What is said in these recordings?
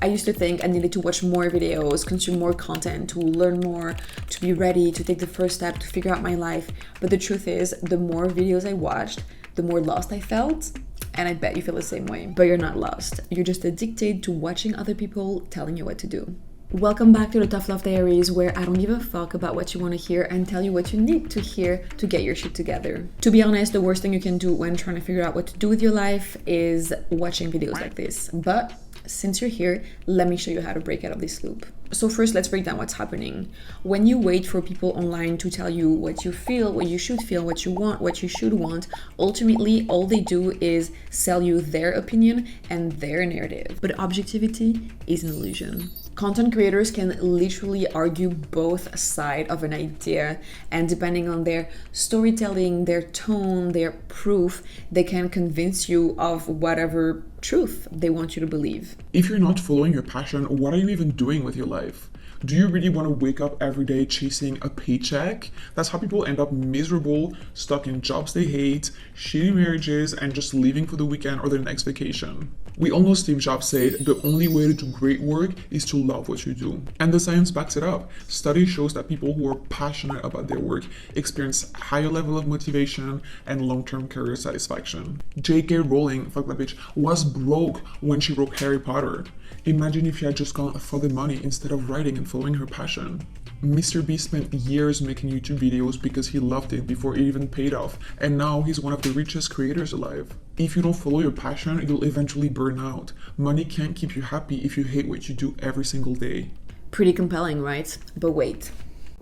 I used to think I needed to watch more videos, consume more content, to learn more, to be ready, to take the first step, to figure out my life. But the truth is, the more videos I watched, the more lost I felt. And I bet you feel the same way. But you're not lost. You're just addicted to watching other people telling you what to do. Welcome back to the Tough Love Diaries, where I don't give a fuck about what you want to hear and tell you what you need to hear to get your shit together. To be honest, the worst thing you can do when trying to figure out what to do with your life is watching videos like this. But since you're here, let me show you how to break out of this loop. So first, let's break down what's happening. When you wait for people online to tell you what you feel, what you should feel, what you want, what you should want, ultimately all they do is sell you their opinion and their narrative. But objectivity is an illusion. Content creators can literally argue both sides of an idea, and depending on their storytelling, their tone, their proof, they can convince you of whatever truth they want you to believe. If you're not following your passion, what are you even doing with your life? Do you really want to wake up every day chasing a paycheck? That's how people end up miserable, stuck in jobs they hate, shitty marriages, and just leaving for the weekend or their next vacation. We all know Steve Jobs said the only way to do great work is to love what you do. And the science backs it up. Study shows that people who are passionate about their work experience higher level of motivation and long-term career satisfaction. J.K. Rowling, fuck that bitch, was broke when she wrote Harry Potter. Imagine if she had just gone for the money instead of writing and following her passion. Mr. Beast spent years making YouTube videos because he loved it before it even paid off, and now he's one of the richest creators alive. If you don't follow your passion, you'll eventually burn out. Money can't keep you happy if you hate what you do every single day. Pretty compelling, right? But wait.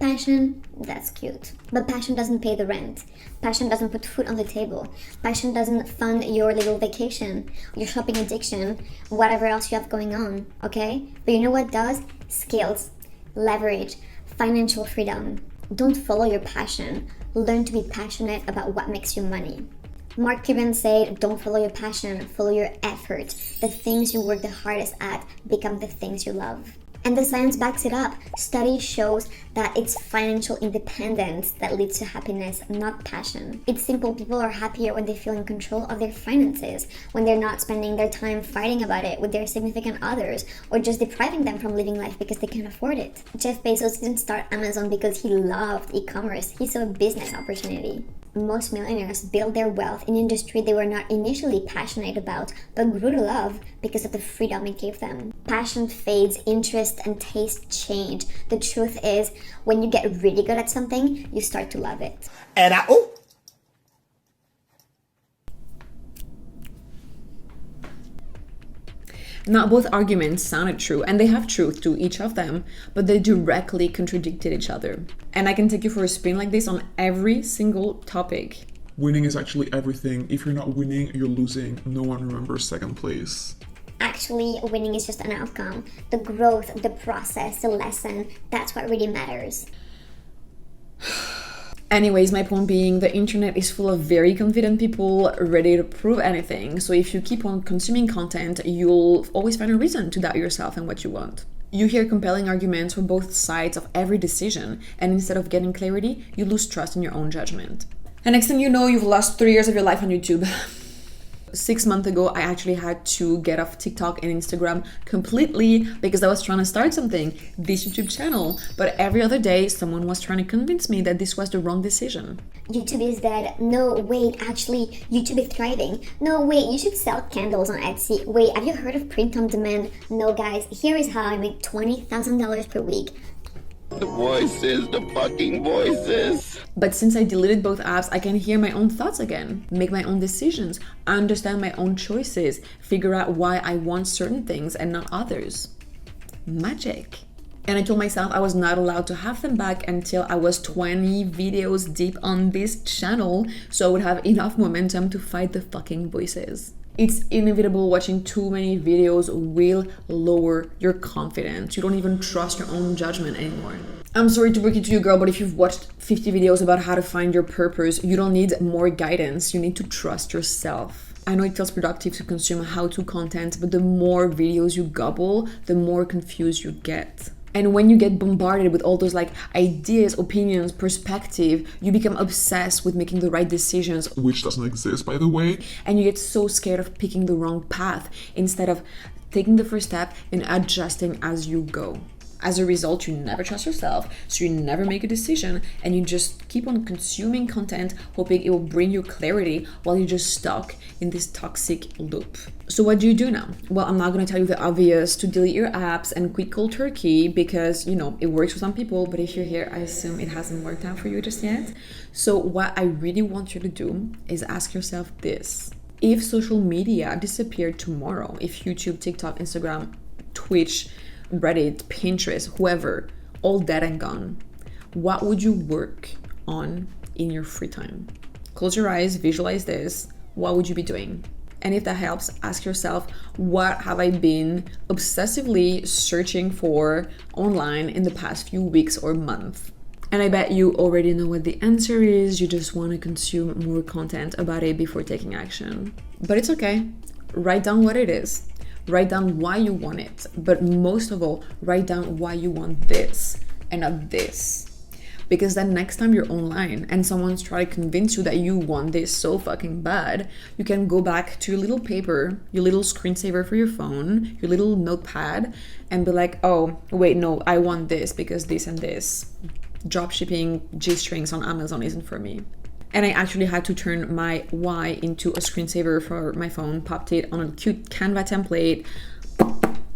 Passion, that's cute. But passion doesn't pay the rent. Passion doesn't put food on the table. Passion doesn't fund your little vacation, your shopping addiction, whatever else you have going on, okay? But you know what does? Skills, leverage, financial freedom. Don't follow your passion. Learn to be passionate about what makes you money. Mark Cuban said, don't follow your passion, follow your effort. The things you work the hardest at become the things you love. And the science backs it up. Study shows that it's financial independence that leads to happiness, not passion. It's simple. People are happier when they feel in control of their finances, when they're not spending their time fighting about it with their significant others, or just depriving them from living life because they can't afford it. Jeff Bezos didn't start Amazon because he loved e-commerce. He saw a business opportunity. Most millionaires built their wealth in an industry they were not initially passionate about, but grew to love because of the freedom it gave them. Passion fades, interest and taste change. The truth is, when you get really good at something, you start to love it. And Not both arguments sounded true, and they have truth to each of them, but they directly contradicted each other. And I can take you for a spin like this on every single topic. Winning is actually everything. If you're not winning, you're losing. No one remembers second place. Actually, winning is just an outcome. The growth, the process, the lesson, that's what really matters. Anyways, my point being, the internet is full of very confident people ready to prove anything. So if you keep on consuming content, you'll always find a reason to doubt yourself and what you want. You hear compelling arguments from both sides of every decision, and instead of getting clarity, you lose trust in your own judgment. And next thing you know, you've lost 3 years of your life on YouTube. 6 months ago, I actually had to get off TikTok and Instagram completely because I was trying to start something, this YouTube channel. But every other day, someone was trying to convince me that this was the wrong decision. YouTube is dead. No, wait, actually, YouTube is thriving. No, wait, you should sell candles on Etsy. Wait, have you heard of print on demand? No, guys, here is how I make $20,000 per week. the voices, the fucking voices. But since I deleted both apps, I can hear my own thoughts again, make my own decisions, understand my own choices, figure out why I want certain things and not others. Magic. And I told myself I was not allowed to have them back until I was 20 videos deep on this channel, so I would have enough momentum to fight the fucking voices. It's inevitable. Watching too many videos will lower your confidence. You don't even trust your own judgment anymore. I'm sorry to break it to you, girl, but if you've watched 50 videos about how to find your purpose, you don't need more guidance. You need to trust yourself. I know it feels productive to consume how-to content, but the more videos you gobble, the more confused you get. And when you get bombarded with all those ideas, opinions, perspective, you become obsessed with making the right decisions. Which doesn't exist, by the way. And you get so scared of picking the wrong path instead of taking the first step and adjusting as you go. As a result, you never trust yourself, so you never make a decision, and you just keep on consuming content, hoping it will bring you clarity while you're just stuck in this toxic loop. So what do you do now? Well, I'm not going to tell you the obvious, to delete your apps and quit cold turkey, because, you know, it works for some people, but if you're here, I assume it hasn't worked out for you just yet. So what I really want you to do is ask yourself this. If social media disappeared tomorrow, if YouTube, TikTok, Instagram, Twitch, Reddit, Pinterest, whoever, all dead and gone, what would you work on in your free time? Close your eyes, visualize this. What would you be doing? And if that helps, ask yourself, what have I been obsessively searching for online in the past few weeks or months? And I bet you already know what the answer is. You just want to consume more content about it before taking action. But it's okay. Write down what it is. Write down why you want it, but most of all, write down why you want this and not this. Because then next time you're online and someone's trying to convince you that you want this so fucking bad, you can go back to your little paper, your little screensaver for your phone, your little notepad, and be like, oh, wait, no, I want this because this and this. Dropshipping G-strings on Amazon isn't for me. And I actually had to turn my why into a screensaver for my phone, popped it on a cute Canva template,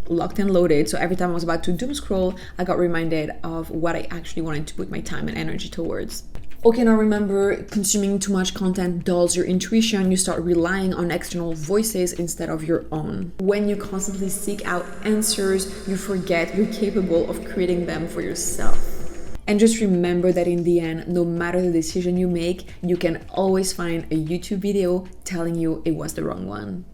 locked and loaded. So every time I was about to doom scroll, I got reminded of what I actually wanted to put my time and energy towards. Okay, now remember, consuming too much content dulls your intuition. You start relying on external voices instead of your own. When you constantly seek out answers, you forget you're capable of creating them for yourself. And just remember that in the end, no matter the decision you make, you can always find a YouTube video telling you it was the wrong one.